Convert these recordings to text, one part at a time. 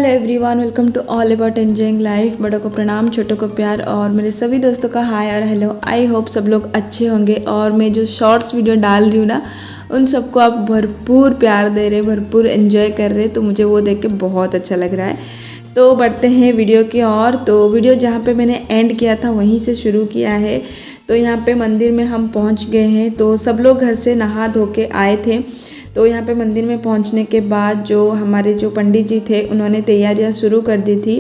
Hello everyone, welcome to all about enjoying life. बड़ों को प्रणाम, छोटों को प्यार और मेरे सभी दोस्तों का हाय और हेलो। आई होप सब लोग अच्छे होंगे। और मैं जो शॉर्ट्स वीडियो डाल रही हूँ ना, उन सबको आप भरपूर प्यार दे रहे, भरपूर एंजॉय कर रहे, तो मुझे वो देख के बहुत अच्छा लग रहा है। तो बढ़ते हैं वीडियो की ओर। तो वीडियो जहाँ पे मैंने एंड किया था वहीं से शुरू किया है। तो यहाँ पे मंदिर में हम पहुँच गए हैं। तो सब लोग घर से नहा धो के आए थे। तो यहाँ पे मंदिर में पहुँचने के बाद जो हमारे जो पंडित जी थे उन्होंने तैयारियाँ शुरू कर दी थी।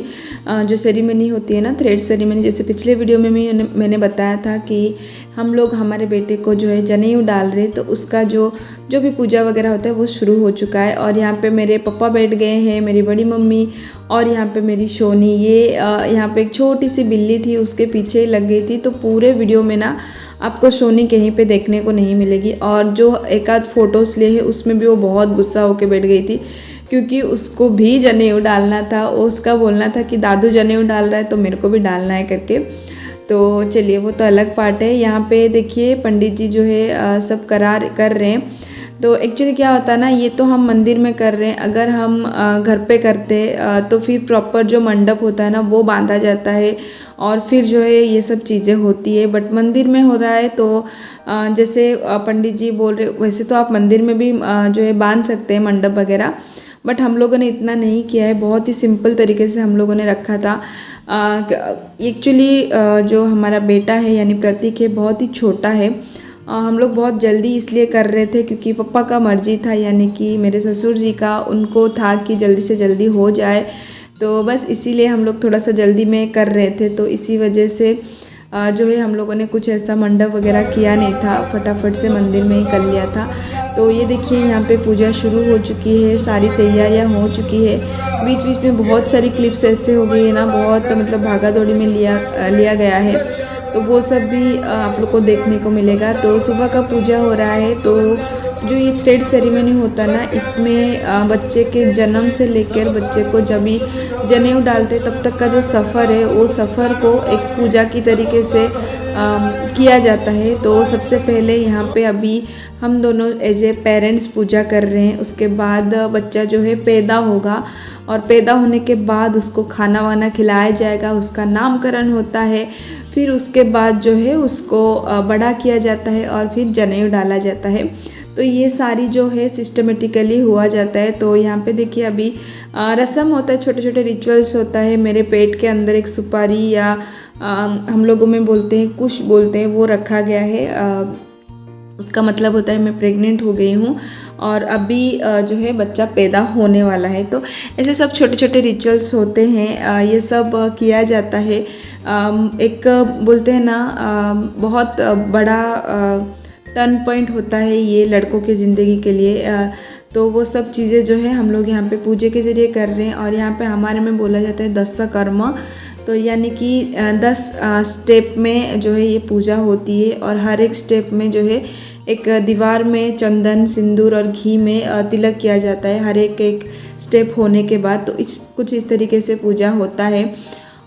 जो सेरेमनी होती है ना, थ्रेड सेरेमनी, जैसे पिछले वीडियो में मैंने बताया था कि हम लोग हमारे बेटे को जो है जनेऊ डाल रहे, तो उसका जो भी पूजा वगैरह होता है वो शुरू हो चुका है। और यहाँ पे मेरे पापा बैठ गए हैं, मेरी बड़ी मम्मी, और यहाँ पे मेरी सोनी। ये यहाँ पे एक छोटी सी बिल्ली थी, उसके पीछे ही लग गई थी। तो पूरे वीडियो में ना आपको सोनी कहीं पे देखने को नहीं मिलेगी। और जो एक आध फ़ोटोज़ लिए हैं उसमें भी वो बहुत गुस्सा होकर बैठ गई थी, क्योंकि उसको भी जनेऊ डालना था। उसका बोलना था कि दादू जनेऊ डाल रहा है तो मेरे को भी डालना है करके। तो चलिए, वो तो अलग पार्ट है। यहाँ पे देखिए पंडित जी जो है सब कर रहे हैं। तो एक्चुअली क्या होता है ना, ये तो हम मंदिर में कर रहे हैं। अगर हम घर पे करते तो फिर प्रॉपर जो मंडप होता है ना वो बांधा जाता है और फिर जो है ये सब चीज़ें होती है। बट मंदिर में हो रहा है तो जैसे पंडित जी बोल रहे, वैसे तो आप मंदिर में भी जो है बांध सकते हैं मंडप वगैरह, बट हम लोगों ने इतना नहीं किया है। बहुत ही सिंपल तरीके से हम लोगों ने रखा था। एक्चुअली जो हमारा बेटा है यानी प्रतीक है, बहुत ही छोटा है। हम लोग बहुत जल्दी इसलिए कर रहे थे क्योंकि पापा का मर्जी था, यानी कि मेरे ससुर जी का, उनको था कि जल्दी से जल्दी हो जाए। तो बस इसीलिए हम लोग थोड़ा सा जल्दी में कर रहे थे। तो इसी वजह से जो है हम लोगों ने कुछ ऐसा मंडप वगैरह किया नहीं था, फटाफट से मंदिर में ही कर लिया था। तो ये देखिए यहाँ पे पूजा शुरू हो चुकी है, सारी तैयारियाँ हो चुकी है। बीच बीच में बहुत सारी क्लिप्स ऐसे हो गई है ना, बहुत मतलब भागा दौड़ी में लिया गया है। तो वो सब भी आप लोग को देखने को मिलेगा। तो सुबह का पूजा हो रहा है। तो जो ये थ्रेड सेरेमनी होता है ना, इसमें बच्चे के जन्म से लेकर बच्चे को जब भी जनेऊ डालते तब तक का जो सफ़र है, वो सफ़र को एक पूजा की तरीके से किया जाता है। तो सबसे पहले यहाँ पे अभी हम दोनों एज ए पेरेंट्स पूजा कर रहे हैं। उसके बाद बच्चा जो है पैदा होगा और पैदा होने के बाद उसको खाना वाना खिलाया जाएगा, उसका नामकरण होता है। फिर उसके बाद जो है उसको बड़ा किया जाता है और फिर जनेऊ डाला जाता है। तो ये सारी जो है सिस्टमेटिकली हुआ जाता है। तो यहाँ पे देखिए अभी रस्म होता है, छोटे छोटे रिचुअल्स होता है। मेरे पेट के अंदर एक सुपारी या हम लोगों में बोलते हैं कुश बोलते हैं, वो रखा गया है। उसका मतलब होता है मैं प्रेग्नेंट हो गई हूँ और अभी जो है बच्चा पैदा होने वाला है। तो ऐसे सब छोटे छोटे रिचुअल्स होते हैं, ये सब किया जाता है। एक बोलते हैं ना बहुत बड़ा टर्न पॉइंट होता है ये लड़कों की ज़िंदगी के लिए। तो वो सब चीज़ें जो है हम लोग यहाँ पे पूजे के ज़रिए कर रहे हैं। और यहाँ पे हमारे में बोला जाता है 10 कर्म, तो यानी कि 10 स्टेप में जो है ये पूजा होती है। और हर एक स्टेप में जो है एक दीवार में चंदन, सिंदूर और घी में तिलक किया जाता है हर एक स्टेप होने के बाद। तो कुछ इस तरीके से पूजा होता है।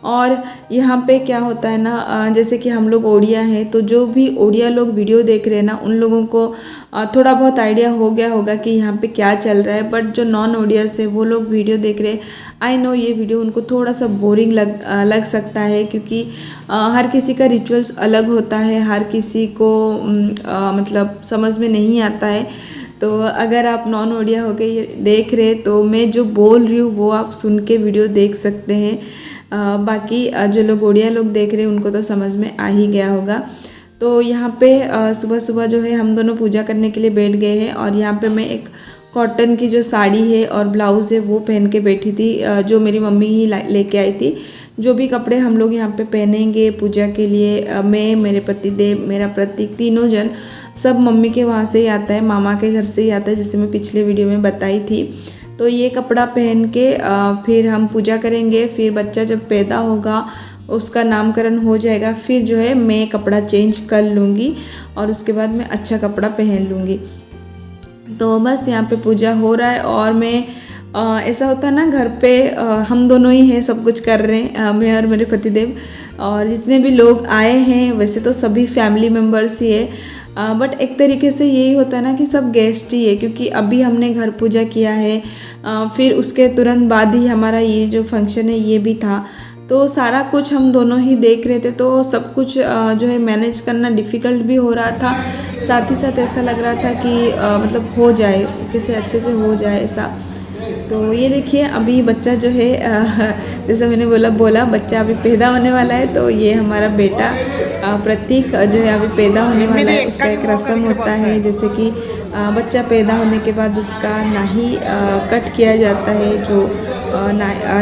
और यहाँ पे क्या होता है ना, जैसे कि हम लोग ओडिया हैं, तो जो भी ओडिया लोग वीडियो देख रहे हैं ना, उन लोगों को थोड़ा बहुत आइडिया हो गया होगा कि यहाँ पे क्या चल रहा है। बट जो नॉन ओडियंस है वो लोग वीडियो देख रहे हैं, आई नो ये वीडियो उनको थोड़ा सा बोरिंग लग सकता है, क्योंकि हर किसी का रिचुअल्स अलग होता है, हर किसी को मतलब समझ में नहीं आता है। तो अगर आप नॉन ओडिया होकर ये देख रहे हैं तो मैं जो बोल रही हूँ वो आप सुन के वीडियो देख सकते हैं। बाकी जो लोग ओडिया लोग देख रहे हैं उनको तो समझ में आ ही गया होगा। तो यहाँ पे सुबह सुबह जो है हम दोनों पूजा करने के लिए बैठ गए हैं। और यहाँ पे मैं एक कॉटन की जो साड़ी है और ब्लाउज़ है वो पहन के बैठी थी, जो मेरी मम्मी ही लेके आई थी। जो भी कपड़े हम लोग यहाँ पे पहनेंगे पूजा के लिए, मैं, मेरे पतिदेव, मेरा प्रतीक, तीनों जन सब मम्मी के वहाँ से ही आता है, मामा के घर से ही आता है, जैसे मैं पिछले वीडियो में बताई थी। तो ये कपड़ा पहन के फिर हम पूजा करेंगे। फिर बच्चा जब पैदा होगा उसका नामकरण हो जाएगा, फिर जो है मैं कपड़ा चेंज कर लूँगी और उसके बाद मैं अच्छा कपड़ा पहन लूँगी। तो बस यहाँ पे पूजा हो रहा है। और मैं ऐसा होता है ना, घर पे हम दोनों ही हैं, सब कुछ कर रहे हैं, मैं और मेरे पतिदेव। और जितने भी लोग आए हैं वैसे तो सभी फैमिली मेम्बर्स ही है। बट एक तरीके से यही होता है ना कि सब गेस्ट ही है, क्योंकि अभी हमने घर पूजा किया है, फिर उसके तुरंत बाद ही हमारा ये जो फंक्शन है ये भी था। तो सारा कुछ हम दोनों ही देख रहे थे, तो सब कुछ जो है मैनेज करना डिफ़िकल्ट भी हो रहा था, साथ ही साथ ऐसा लग रहा था कि मतलब हो जाए, कैसे अच्छे से हो जाए ऐसा। तो ये देखिए अभी बच्चा जो है जैसे मैंने बोला बच्चा अभी पैदा होने वाला है। तो ये हमारा बेटा प्रतीक जो है अभी पैदा होने वाला है। उसका एक रस्म होता है, जैसे कि बच्चा पैदा होने के बाद उसका नाभि कट किया जाता है, जो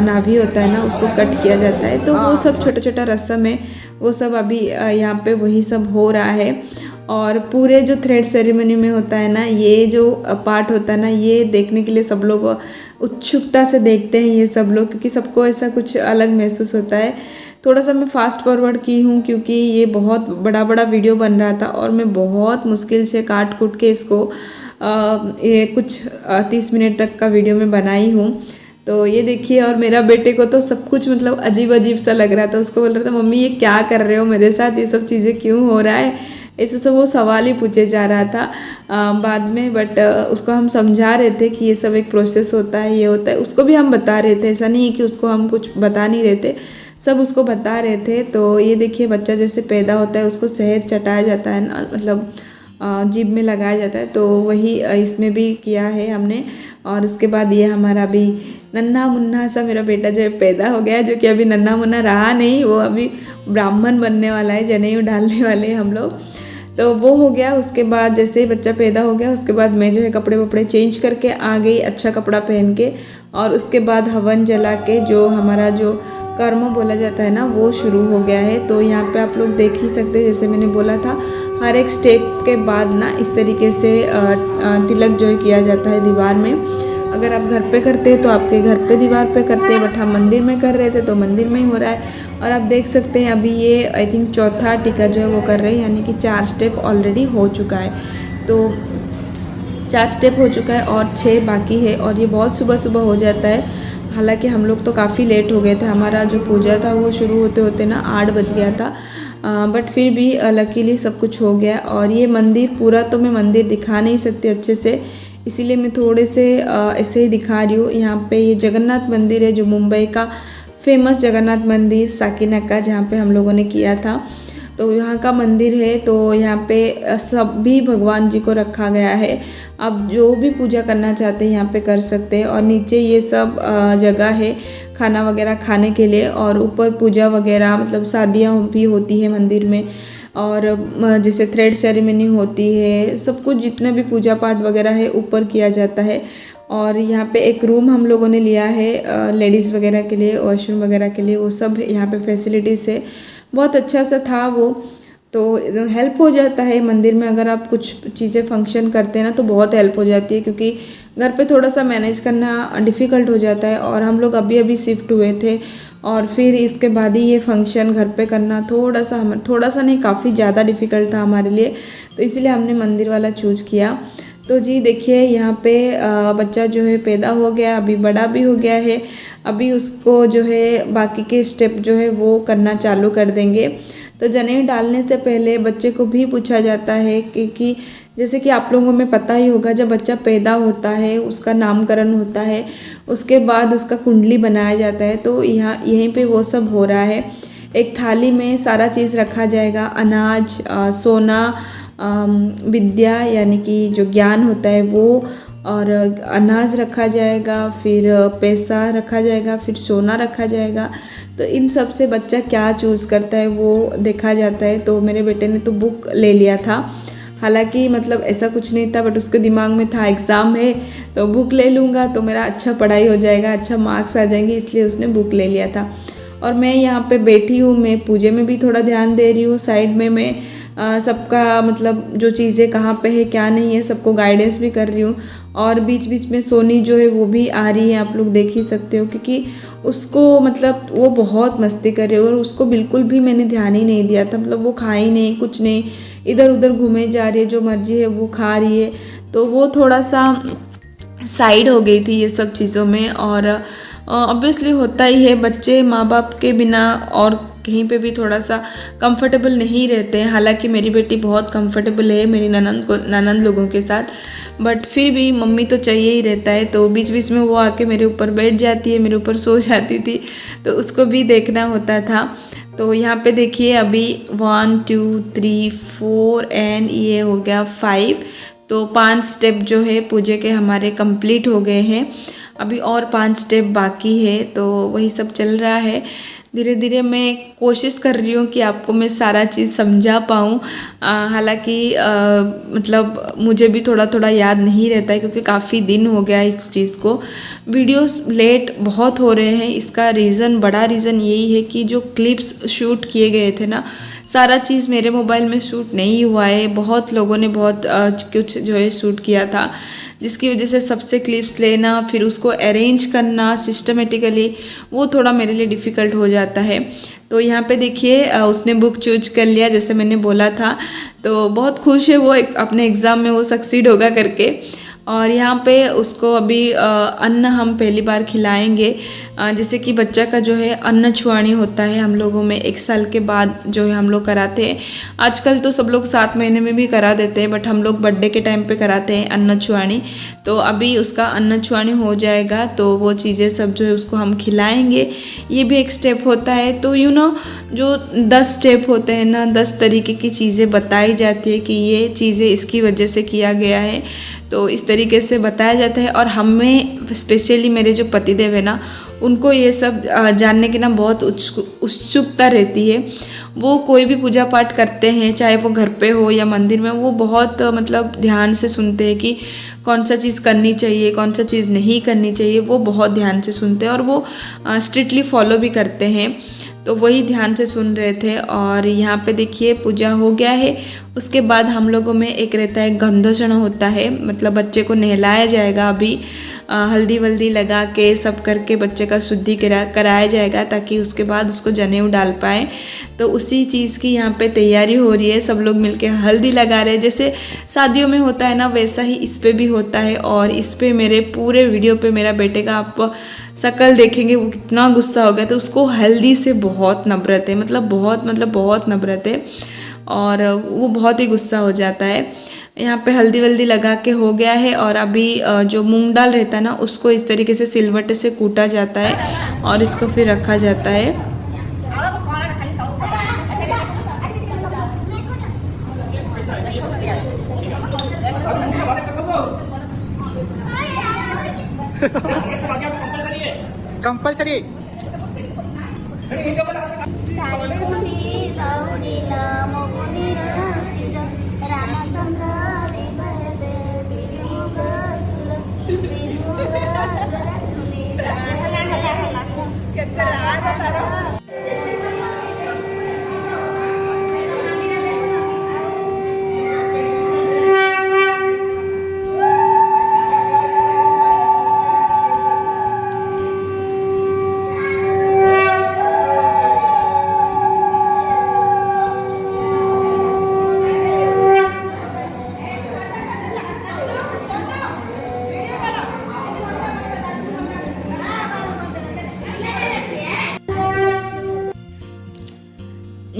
नाभि होता है ना उसको कट किया जाता है। तो वो सब छोटा छोटा रस्म है, वो सब अभी यहाँ पे वही सब हो रहा है। और पूरे जो थ्रेड सेरेमनी में होता है ना, ये जो पार्ट होता है ना, ये देखने के लिए सब लोग उत्सुकता से देखते हैं ये सब लोग, क्योंकि सबको ऐसा कुछ अलग महसूस होता है। थोड़ा सा मैं फास्ट फॉरवर्ड की हूँ क्योंकि ये बहुत बड़ा बड़ा वीडियो बन रहा था और मैं बहुत मुश्किल से काट कूट के इसको ये कुछ 30 मिनट तक का वीडियो में बनाई हूँ। तो ये देखिए, और मेरा बेटे को तो सब कुछ मतलब अजीब अजीब सा लग रहा था। उसको बोल रहा था मम्मी ये क्या कर रहे हो मेरे साथ, ये सब चीज़ें क्यों हो रहा है, ऐसे सब वो सवाल ही पूछे जा रहा था बाद में। बट उसको हम समझा रहे थे कि ये सब एक प्रोसेस होता है, ये होता है। उसको भी हम बता रहे थे, ऐसा नहीं है कि उसको हम कुछ बता नहीं रहे थे, सब उसको बता रहे थे। तो ये देखिए बच्चा जैसे पैदा होता है उसको शहद चटाया जाता है ना, मतलब जीभ में लगाया जाता है, तो वही इसमें भी किया है हमने। और उसके बाद ये हमारा भी नन्हा मुन्ना सा मेरा बेटा जो है पैदा हो गया, जो कि अभी नन्हा मुन्ना रहा नहीं, वो अभी ब्राह्मण बनने वाला है, जनेऊ डालने वाले हैं हम लोग। तो वो हो गया। उसके बाद जैसे ही बच्चा पैदा हो गया उसके बाद मैं जो है कपड़े वपड़े चेंज करके आ गई, अच्छा कपड़ा पहन के। और उसके बाद हवन जला के जो हमारा जो कर्म बोला जाता है ना वो शुरू हो गया है। तो यहाँ पे आप लोग देख ही सकते हैं, जैसे मैंने बोला था हर एक स्टेप के बाद ना इस तरीके से तिलक जो है किया जाता है दीवार में। अगर आप घर पे करते हैं तो आपके घर पे दीवार पे करते हैं, बट हम मंदिर में कर रहे थे तो मंदिर में ही हो रहा है। और आप देख सकते हैं अभी ये आई थिंक चौथा टीका जो है वो कर रहे हैं, यानी कि 4 स्टेप ऑलरेडी हो चुका है। तो 4 स्टेप हो चुका है और 6 बाकी है। और ये बहुत सुबह सुबह हो जाता है, हालांकि हम लोग तो काफ़ी लेट हो गए थे। हमारा जो पूजा था वो शुरू होते होते ना 8 बज गया था, बट फिर भी लकीली सब कुछ हो गया। और ये मंदिर पूरा तो मैं मंदिर दिखा नहीं सकती अच्छे से, इसीलिए मैं थोड़े से ऐसे ही दिखा रही हूँ। यहाँ पे ये जगन्नाथ मंदिर है, जो मुंबई का फेमस जगन्नाथ मंदिर साकीनाका, जहाँ पे हम लोगों ने किया था, तो यहाँ का मंदिर है। तो यहाँ पे सभी भगवान जी को रखा गया है, आप जो भी पूजा करना चाहते हैं यहाँ पे कर सकते हैं। और नीचे ये सब जगह है खाना वगैरह खाने के लिए, और ऊपर पूजा वगैरह मतलब शादियाँ भी होती है मंदिर में, और जैसे थ्रेड सेरेमनी होती है, सब कुछ जितने भी पूजा पाठ वगैरह है ऊपर किया जाता है। और यहाँ पे एक रूम हम लोगों ने लिया है लेडीज़ वगैरह के लिए, वॉशरूम वगैरह के लिए, वो सब यहाँ पे फैसिलिटीज़ है। बहुत अच्छा सा था वो, तो हेल्प हो जाता है मंदिर में। अगर आप कुछ चीज़ें फंक्शन करते हैं ना तो बहुत हेल्प हो जाती है, क्योंकि घर पे थोड़ा सा मैनेज करना डिफ़िकल्ट हो जाता है। और हम लोग अभी अभी शिफ्ट हुए थे, और फिर इसके बाद ही ये फंक्शन घर पे करना थोड़ा सा नहीं, काफ़ी ज़्यादा डिफ़िकल्ट था हमारे लिए, तो इसलिए हमने मंदिर वाला चूज़ किया। तो जी देखिए यहाँ पे बच्चा जो है पैदा हो गया, अभी बड़ा भी हो गया है। अभी उसको जो है बाकी के स्टेप जो है वो करना चालू कर देंगे। तो जनेऊ डालने से पहले बच्चे को भी पूछा जाता है, क्योंकि जैसे कि आप लोगों में पता ही होगा, जब बच्चा पैदा होता है उसका नामकरण होता है, उसके बाद उसका कुंडली बनाया जाता है। तो यहीं पे वो सब हो रहा है। एक थाली में सारा चीज़ रखा जाएगा, अनाज, सोना, विद्या यानी कि जो ज्ञान होता है वो, और अनाज रखा जाएगा, फिर पैसा रखा जाएगा, फिर सोना रखा जाएगा। तो इन सब से बच्चा क्या चूज़ करता है वो देखा जाता है। तो मेरे बेटे ने तो बुक ले लिया था, हालांकि मतलब ऐसा कुछ नहीं था, बट उसके दिमाग में था एग्ज़ाम है तो बुक ले लूँगा तो मेरा अच्छा पढ़ाई हो जाएगा, अच्छा मार्क्स आ जाएंगे, इसलिए उसने बुक ले लिया था। और मैं यहाँ पे बैठी हूँ, मैं पूजे में भी थोड़ा ध्यान दे रही हूँ, साइड में मैं सबका मतलब जो चीज़ें कहाँ पे है क्या नहीं है सबको गाइडेंस भी कर रही हूँ। और बीच बीच में सोनी जो है वो भी आ रही है, आप लोग देख ही सकते हो, क्योंकि उसको मतलब वो बहुत मस्ती कर रही है, और उसको बिल्कुल भी मैंने ध्यान ही नहीं दिया था, मतलब वो खा ही नहीं, कुछ नहीं, इधर उधर घूमे जा रही है, जो मर्जी है वो खा रही है। तो वो थोड़ा सा साइड हो गई थी ये सब चीज़ों में। और ऑब्वियसली होता ही है, बच्चे माँ बाप के बिना और कहीं पे भी थोड़ा सा कंफर्टेबल नहीं रहते हैं। हालांकि मेरी बेटी बहुत कंफर्टेबल है मेरी ननंद लोगों के साथ, बट फिर भी मम्मी तो चाहिए ही रहता है। तो बीच बीच में वो आके मेरे ऊपर बैठ जाती है, मेरे ऊपर सो जाती थी, तो उसको भी देखना होता था। तो यहाँ पे देखिए अभी 1 2 3 4 एंड ये हो गया 5। तो 5 स्टेप जो है पूजे के हमारे कंप्लीट हो गए हैं। अभी और 5 स्टेप बाकी है, तो वही सब चल रहा है। धीरे धीरे मैं कोशिश कर रही हूँ कि आपको मैं सारा चीज़ समझा पाऊँ। हालांकि मतलब मुझे भी थोड़ा थोड़ा याद नहीं रहता है, क्योंकि काफ़ी दिन हो गया इस चीज़ को। वीडियोस लेट बहुत हो रहे हैं, इसका बड़ा रीज़न यही है कि जो क्लिप्स शूट किए गए थे ना, सारा चीज़ मेरे मोबाइल में शूट नहीं हुआ है। बहुत लोगों ने बहुत कुछ जो है शूट किया था, जिसकी वजह से सबसे क्लिप्स लेना, फिर उसको अरेंज करना सिस्टमेटिकली, वो थोड़ा मेरे लिए डिफ़िकल्ट हो जाता है। तो यहाँ पे देखिए उसने बुक चूज कर लिया जैसे मैंने बोला था, तो बहुत खुश है वो अपने एग्ज़ाम में वो सक्सीड होगा करके। और यहाँ पे उसको अभी अन्न हम पहली बार खिलाएंगे। जैसे कि बच्चा का जो है अन्न छुआनी होता है हम लोगों में 1 साल के बाद जो है हम लोग कराते हैं। आजकल तो सब लोग 7 महीने में भी करा देते हैं, बट हम लोग बर्थडे के टाइम पे कराते हैं अन्न छुआनी। तो अभी उसका अन्न छुआनी हो जाएगा, तो वो चीज़ें सब जो है उसको हम खिलाएंगे। ये भी एक स्टेप होता है। तो जो 10 स्टेप होते हैं ना, 10 तरीके की चीज़ें बताई जाती है कि ये चीज़ें इसकी वजह से किया गया है, तो इस तरीके से बताया जाता है। और हमें स्पेशली मेरे जो पतिदेव है ना, उनको ये सब जानने की ना बहुत उत्सुकता रहती है। वो कोई भी पूजा पाठ करते हैं, चाहे वो घर पे हो या मंदिर में, वो बहुत मतलब ध्यान से सुनते हैं कि कौन सा चीज़ करनी चाहिए, कौन सा चीज़ नहीं करनी चाहिए। वो बहुत ध्यान से सुनते हैं और वो स्ट्रिक्टली फॉलो भी करते हैं। तो वही ध्यान से सुन रहे थे। और यहाँ पे देखिए पूजा हो गया है। उसके बाद हम लोगों में एक रहता है गंधोषण होता है, मतलब बच्चे को नहलाया जाएगा। अभी हल्दी वल्दी लगा के सब करके बच्चे का शुद्धि कराया जाएगा, ताकि उसके बाद उसको जनेऊ डाल पाए। तो उसी चीज़ की यहाँ पे तैयारी हो रही है। सब लोग मिलके हल्दी लगा रहे हैं, जैसे शादियों में होता है ना, वैसा ही इस पे भी होता है। और इस पे मेरे पूरे वीडियो पे मेरा बेटे का आप शक्ल देखेंगे, वो कितना गुस्सा हो गया। तो उसको हल्दी से बहुत नफरत है, मतलब बहुत नफरत है, और वो बहुत ही गुस्सा हो जाता है। यहाँ पे हल्दी वल्दी लगा के हो गया है। और अभी जो मूंग दाल रहता है ना, उसको इस तरीके से सिलवट्टे से कूटा जाता है और इसको फिर रखा जाता है। कंपल्सरी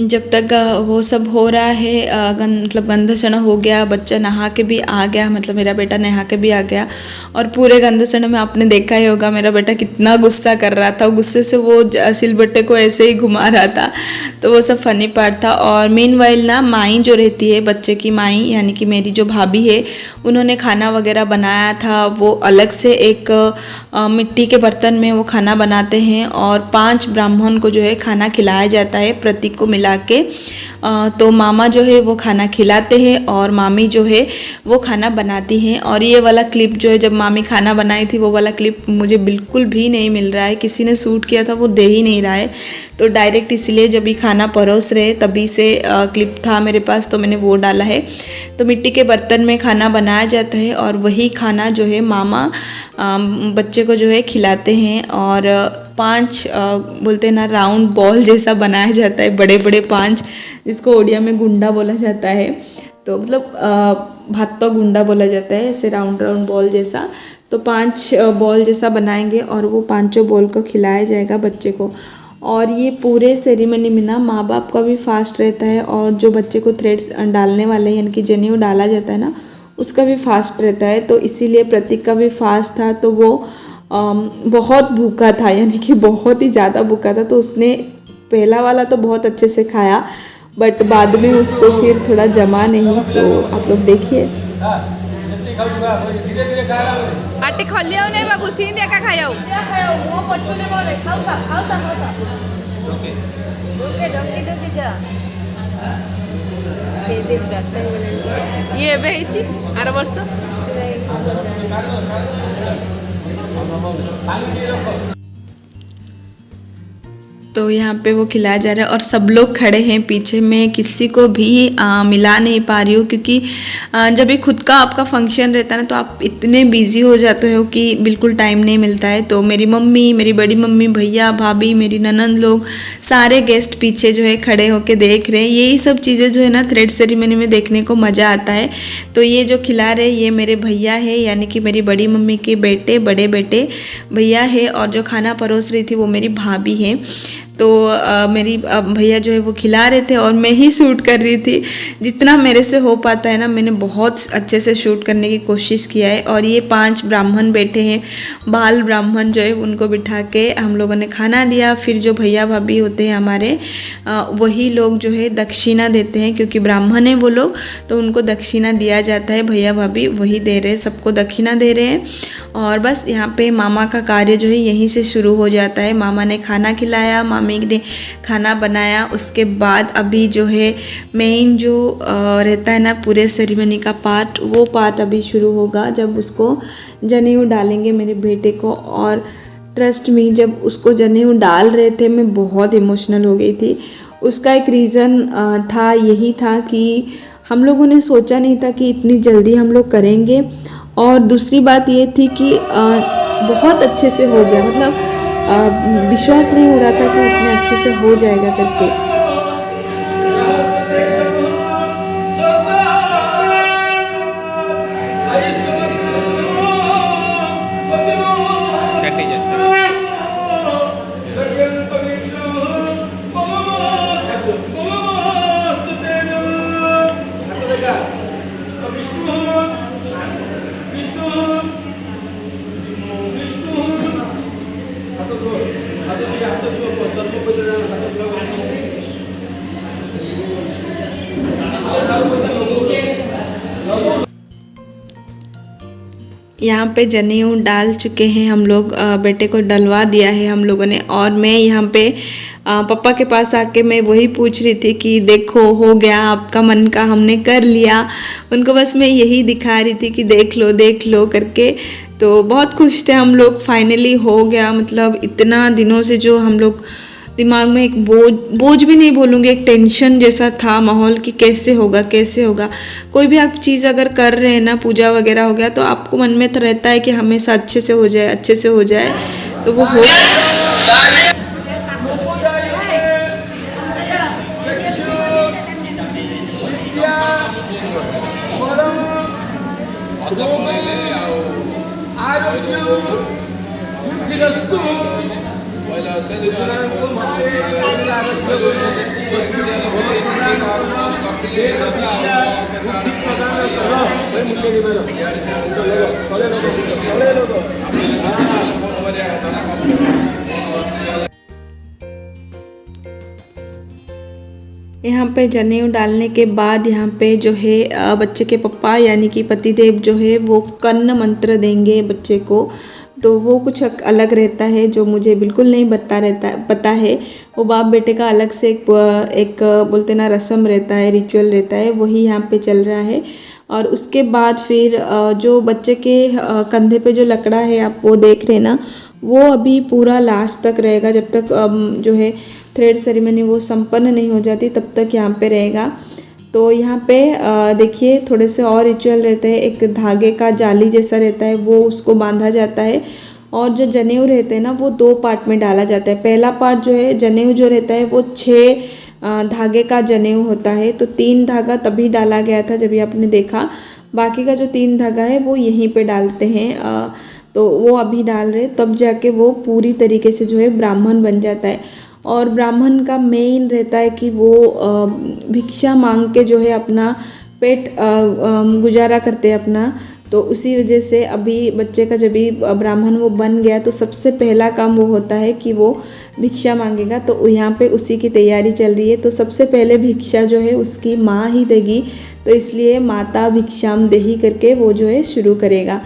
जब तक वो सब हो रहा है, मतलब गंधसण हो गया, बच्चा नहा के भी आ गया, मतलब मेरा बेटा नहा के भी आ गया। और पूरे गंधसण में आपने देखा ही होगा मेरा बेटा कितना गुस्सा कर रहा था। गुस्से से वो सिलबट्टे को ऐसे ही घुमा रहा था, तो वो सब फनी पार्ट था। और मीनवाइल ना माई जो रहती है, बच्चे की माई यानी कि मेरी जो भाभी है, उन्होंने खाना वगैरह बनाया था। वो अलग से एक मिट्टी के बर्तन में वो खाना बनाते हैं और 5 ब्राह्मण को जो है खाना खिलाया जाता है प्रतीक को मिला के। तो मामा जो है वो खाना खिलाते हैं और मामी जो है वो खाना बनाती हैं। और ये वाला क्लिप जो है जब मामी खाना बनाई थी, वो वाला क्लिप मुझे बिल्कुल भी नहीं मिल रहा है, किसी ने शूट किया था वो दे ही नहीं रहा है। तो डायरेक्ट इसलिए जब ये खाना परोस रहे तभी से क्लिप था मेरे पास, तो मैंने वो डाला है। तो मिट्टी के बर्तन में खाना बनाया जाता है और वही खाना जो है मामा बच्चे को जो है खिलाते हैं। और 5 बोलते हैं ना राउंड बॉल जैसा बनाया जाता है, बड़े बड़े 5, जिसको ओडिया में गुंडा बोला जाता है। तो मतलब भात गुंडा बोला जाता है, ऐसे राउंड राउंड बॉल जैसा। तो 5 बॉल जैसा बनाएंगे और वो 5 बॉल को खिलाया जाएगा बच्चे को। और ये पूरे सेरेमनी में ना माँ बाप का भी फास्ट रहता है और जो बच्चे को थ्रेड्स डालने वाले हैं यानी कि जनेऊ डाला जाता है ना उसका भी फास्ट रहता है। तो इसीलिए प्रतीक का भी फास्ट था, तो वो बहुत भूखा था, यानी कि बहुत ही ज़्यादा भूखा था। तो उसने पहला वाला तो बहुत अच्छे से खाया, बट बाद में उसको फिर थोड़ा जमा नहीं। तो आप लोग देखिए। पार्टी खोलियो नहीं बाबू, सीन देखा खायो वो पछुले बोले खाउता खाउता खाउता ओके ढोकी जा दे ये बेची आर वर्ष तो यहाँ पे वो खिलाया जा रहा है और सब लोग खड़े हैं पीछे में, किसी को भी मिला नहीं पा रही हूँ क्योंकि जब भी खुद का आपका फंक्शन रहता है ना तो आप इतने बिजी हो जाते हो कि बिल्कुल टाइम नहीं मिलता है। तो मेरी मम्मी, मेरी बड़ी मम्मी, भैया, भाभी, मेरी ननंद लोग सारे गेस्ट पीछे जो है खड़े होके देख रहे हैं। यही सब चीज़ें जो है ना थ्रेड सेरेमनी में देखने को मज़ा आता है। तो ये जो खिला रहे ये मेरे भैया है, यानी कि मेरी बड़ी मम्मी के बेटे, बड़े बेटे भैया है, और जो खाना परोस रही थी वो मेरी भाभी है। तो मेरी भैया जो है वो खिला रहे थे और मैं ही शूट कर रही थी। जितना मेरे से हो पाता है ना मैंने बहुत अच्छे से शूट करने की कोशिश किया है। और ये 5 ब्राह्मण बैठे हैं, बाल ब्राह्मण जो है उनको बिठा के हम लोगों ने खाना दिया। फिर जो भैया भाभी होते हैं हमारे वही लोग जो है दक्षिणा देते हैं, क्योंकि ब्राह्मण हैं वो लोग, तो उनको दक्षिणा दिया जाता है। भैया भाभी वही दे रहे हैं, सबको दक्षिणा दे रहे हैं। और बस यहाँ पे मामा का कार्य जो है यहीं से शुरू हो जाता है। मामा ने खाना खिलाया, मामी ने खाना बनाया, उसके बाद अभी जो है मेन जो रहता है ना पूरे सेरेमनी का पार्ट, वो पार्ट अभी शुरू होगा जब उसको जनेऊ डालेंगे मेरे बेटे को। और ट्रस्ट में जब उसको जनेऊ डाल रहे थे मैं बहुत इमोशनल हो गई थी। उसका एक रीज़न था, यही था कि हम लोगों ने सोचा नहीं था कि इतनी जल्दी हम लोग करेंगे। और दूसरी बात ये थी कि बहुत अच्छे से हो गया, मतलब विश्वास नहीं हो रहा था कि इतने अच्छे से हो जाएगा करके। यहाँ पे जनेऊ डाल चुके हैं हम लोग, बेटे को डलवा दिया है हम लोगों ने। और मैं यहाँ पे पापा के पास आके मैं वही पूछ रही थी कि देखो हो गया आपका मन का, हमने कर लिया। उनको बस मैं यही दिखा रही थी कि देख लो करके। तो बहुत खुश थे हम लोग, फाइनली हो गया। मतलब इतना दिनों से जो हम लोग दिमाग में एक बोझ भी नहीं बोलूँगी, एक टेंशन जैसा था माहौल कि कैसे होगा। कोई भी आप चीज़ अगर कर रहे हैं ना, पूजा वगैरह हो गया, तो आपको मन में तो रहता है कि हमेशा अच्छे से हो जाए। तो वो हो यहाँ पे जनेऊ डालने के बाद यहाँ पे जो है बच्चे के पापा यानी कि पतिदेव जो है वो कर्ण मंत्र देंगे बच्चे को। तो वो कुछ अलग रहता है जो मुझे बिल्कुल नहीं पता है। वो बाप बेटे का अलग से एक बोलते ना रस्म रहता है, रिचुअल रहता है, वही यहाँ पे चल रहा है। और उसके बाद फिर जो बच्चे के कंधे पे जो लकड़ा है आप वो देख रहे हैं ना, वो अभी पूरा लास्ट तक रहेगा। जब तक जो है थ्रेड सेरेमनी वो संपन्न नहीं हो जाती तब तक यहाँ पे रहेगा। तो यहाँ पे देखिए थोड़े से और रिचुअल रहते हैं। एक धागे का जाली जैसा रहता है, वो उसको बांधा जाता है। और जो जनेऊ रहते हैं ना वो 2 पार्ट में डाला जाता है। पहला पार्ट जो है जनेऊ जो रहता है वो 6 धागे का जनेऊ होता है। तो 3 धागा तभी डाला गया था जब ये आपने देखा, बाकी का जो 3 धागा है वो यहीं पे डालते हैं। तो वो अभी डाल रहे, तब जाके वो पूरी तरीके से जो है ब्राह्मण बन जाता है। और ब्राह्मण का मेन रहता है कि वो भिक्षा मांग के जो है अपना पेट गुजारा करते हैं अपना। तो उसी वजह से अभी बच्चे का जब भी ब्राह्मण वो बन गया तो सबसे पहला काम वो होता है कि वो भिक्षा मांगेगा। तो यहाँ पे उसी की तैयारी चल रही है। तो सबसे पहले भिक्षा जो है उसकी माँ ही देगी, तो इसलिए माता भिक्षाम देही करके वो जो है शुरू करेगा।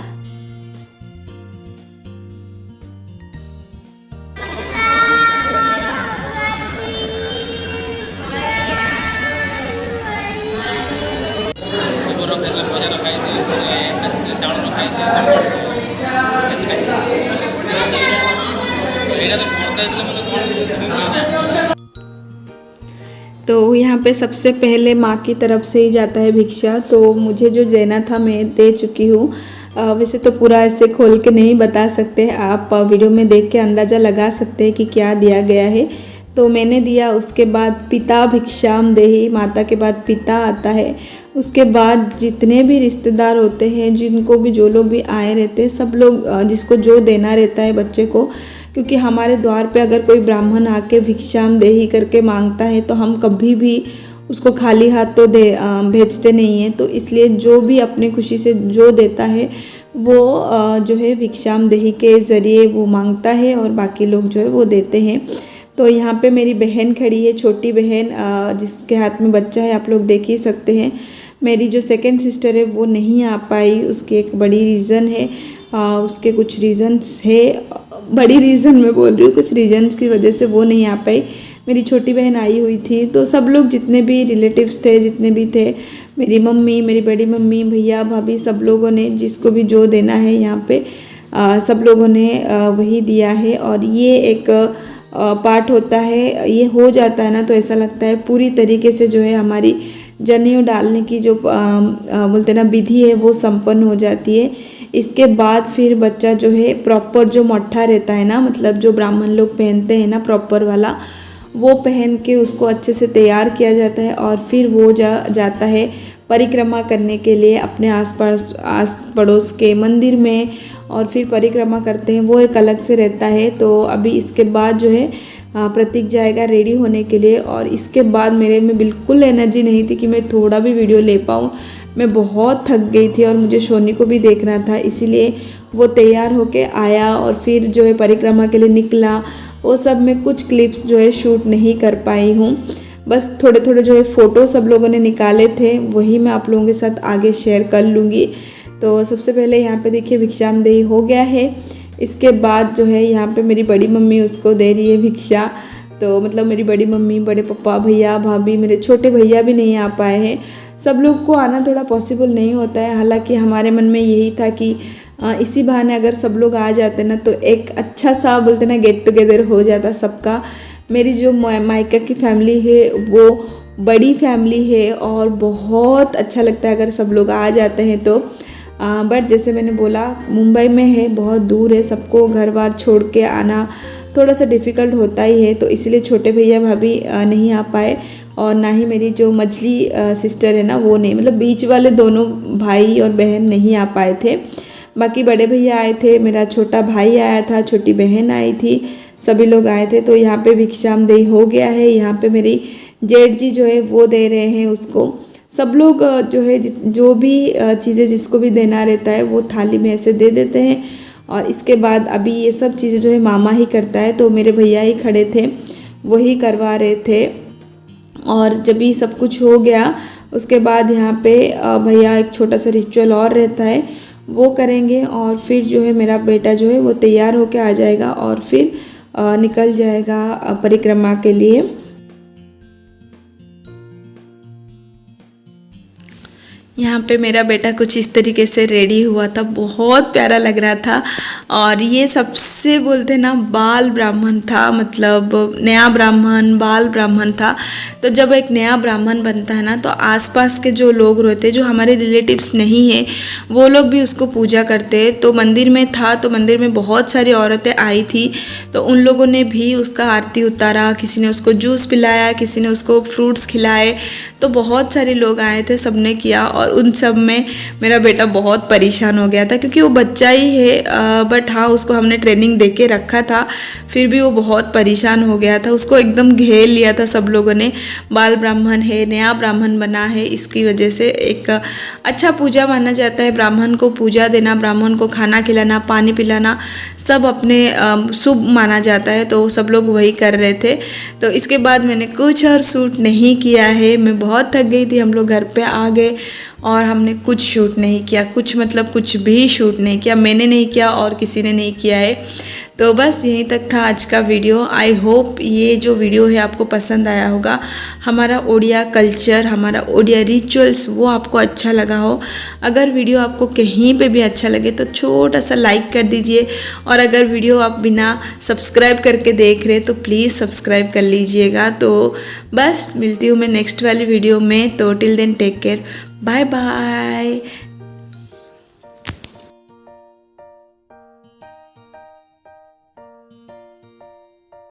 तो यहाँ पे सबसे पहले माँ की तरफ से ही जाता है भिक्षा। तो मुझे जो देना था मैं दे चुकी हूँ। वैसे तो पूरा ऐसे खोल के नहीं बता सकते, आप वीडियो में देख के अंदाज़ा लगा सकते हैं कि क्या दिया गया है। तो मैंने दिया। उसके बाद पिता भिक्षाम देही, माता के बाद पिता आता है। उसके बाद जितने भी रिश्तेदार होते हैं, जिनको भी जो लोग भी आए रहते हैं, सब लोग जिसको जो देना रहता है बच्चे को, क्योंकि हमारे द्वार पे अगर कोई ब्राह्मण आके भिक्षाम देही करके मांगता है तो हम कभी भी उसको खाली हाथ तो भेजते नहीं हैं। तो इसलिए जो भी अपनी खुशी से जो देता है वो जो है भिक्षाम देही के ज़रिए वो मांगता है और बाकी लोग जो है वो देते हैं। तो यहाँ पे मेरी बहन खड़ी है, छोटी बहन, जिसके हाथ में बच्चा है, आप लोग देख ही सकते हैं। मेरी जो सेकंड सिस्टर है वो नहीं आ पाई, उसकी एक बड़ी रीज़न है, उसके कुछ रीज़न्स है, बड़ी रीज़न मैं बोल रही हूँ, कुछ रीज़न्स की वजह से वो नहीं आ पाई। मेरी छोटी बहन आई हुई थी। तो सब लोग जितने भी रिलेटिव्स थे, जितने भी थे, मेरी मम्मी, मेरी बड़ी मम्मी, भैया भाभी, सब लोगों ने जिसको भी जो देना है यहाँ पे सब लोगों ने वही दिया है। और ये एक पार्ट होता है, ये हो जाता है ना तो ऐसा लगता है पूरी तरीके से जो है हमारी जनेऊ डालने की जो बोलते ना विधि है वो संपन्न हो जाती है। इसके बाद फिर बच्चा जो है प्रॉपर जो मट्ठा रहता है ना, मतलब जो ब्राह्मण लोग पहनते हैं ना प्रॉपर वाला, वो पहन के उसको अच्छे से तैयार किया जाता है और फिर वो जाता है परिक्रमा करने के लिए अपने आस पड़ोस के मंदिर में, और फिर परिक्रमा करते हैं, वो एक अलग से रहता है। तो अभी इसके बाद जो है प्रतीक जाएगा रेडी होने के लिए। और इसके बाद मेरे में बिल्कुल एनर्जी नहीं थी कि मैं थोड़ा भी वीडियो ले पाऊँ। मैं बहुत थक गई थी और मुझे शोनी को भी देखना था, इसीलिए वो तैयार होके आया और फिर जो है परिक्रमा के लिए निकला। वो सब मैं कुछ क्लिप्स जो है शूट नहीं कर पाई हूँ, बस थोड़े थोड़े जो है फ़ोटो सब लोगों ने निकाले थे वही मैं आप लोगों के साथ आगे शेयर कर लूँगी। तो सबसे पहले यहाँ पे देखिए भिक्षाम देही हो गया है। इसके बाद जो है यहाँ पे मेरी बड़ी मम्मी उसको दे रही है भिक्षा। तो मतलब मेरी बड़ी मम्मी, बड़े पापा, भैया भाभी, मेरे छोटे भैया भी नहीं आ पाए हैं। सब लोग को आना थोड़ा पॉसिबल नहीं होता है, हालांकि हमारे मन में यही था कि इसी बहाने अगर सब लोग आ जाते ना तो एक अच्छा सा बोलते ना गेट टुगेदर हो जाता सबका। मेरी जो मायका की फैमिली है वो बड़ी फैमिली है और बहुत अच्छा लगता है अगर सब लोग आ जाते हैं तो। बट जैसे मैंने बोला मुंबई में है, बहुत दूर है, सबको घर बार छोड़ के आना थोड़ा सा डिफ़िकल्ट होता ही है। तो इसलिए छोटे भैया भाभी नहीं आ पाए और ना ही मेरी जो मछली सिस्टर है ना वो नहीं, मतलब बीच वाले दोनों भाई और बहन नहीं आ पाए थे। बाकी बड़े भैया आए थे, मेरा छोटा भाई आया था, छोटी बहन आई थी, सभी लोग आए थे। तो यहाँ पे भिक्षाम देही हो गया है। यहाँ पे मेरी जेठ जी जो है वो दे रहे हैं उसको। सब लोग जो है जो भी चीज़ें जिसको भी देना रहता है वो थाली में ऐसे दे देते हैं। और इसके बाद अभी ये सब चीज़ें जो है मामा ही करता है, तो मेरे भैया ही खड़े थे, वही करवा रहे थे। और जब ये सब कुछ हो गया उसके बाद यहाँ पे भैया एक छोटा सा रिचुअल और रहता है वो करेंगे और फिर जो है मेरा बेटा जो है वो तैयार होके आ जाएगा और फिर निकल जाएगा परिक्रमा के लिए। यहाँ पे मेरा बेटा कुछ इस तरीके से रेडी हुआ था, बहुत प्यारा लग रहा था। और ये सबसे बोलते ना बाल ब्राह्मण था, मतलब नया ब्राह्मण, बाल ब्राह्मण था। तो जब एक नया ब्राह्मण बनता है ना तो आसपास के जो लोग रहते हैं, जो हमारे रिलेटिव्स नहीं हैं, वो लोग भी उसको पूजा करते हैं। तो मंदिर में था, तो मंदिर में बहुत सारी औरतें आई थी, तो उन लोगों ने भी उसका आरती उतारा, किसी ने उसको जूस पिलाया, किसी ने उसको फ्रूट्स खिलाए। तो बहुत सारे लोग आए थे, सबने किया और और उन सब में मेरा बेटा बहुत परेशान हो गया था, क्योंकि वो बच्चा ही है बट हाँ उसको हमने ट्रेनिंग दे के रखा था, फिर भी वो बहुत परेशान हो गया था। उसको एकदम घेर लिया था सब लोगों ने। बाल ब्राह्मण है, नया ब्राह्मण बना है, इसकी वजह से एक अच्छा पूजा माना जाता है। ब्राह्मण को पूजा देना, ब्राह्मण को खाना खिलाना, पानी पिलाना सब अपने शुभ माना जाता है, तो सब लोग वही कर रहे थे। तो इसके बाद मैंने कुछ और शूट नहीं किया है। मैं बहुत थक गई थी, हम लोग घर पे आ गए और हमने कुछ शूट नहीं किया, कुछ मतलब कुछ भी शूट नहीं किया। मैंने नहीं किया और किसी ने नहीं किया है। तो बस यहीं तक था आज का वीडियो। आई होप ये जो वीडियो है आपको पसंद आया होगा। हमारा ओडिया कल्चर, हमारा ओडिया रिचुअल्स वो आपको अच्छा लगा हो। अगर वीडियो आपको कहीं पे भी अच्छा लगे तो छोटा सा लाइक कर दीजिए, और अगर वीडियो आप बिना सब्सक्राइब करके देख रहे तो प्लीज़ सब्सक्राइब कर लीजिएगा। तो बस मिलती हूँ मैं नेक्स्ट वाली वीडियो में। तो till then take care, bye bye.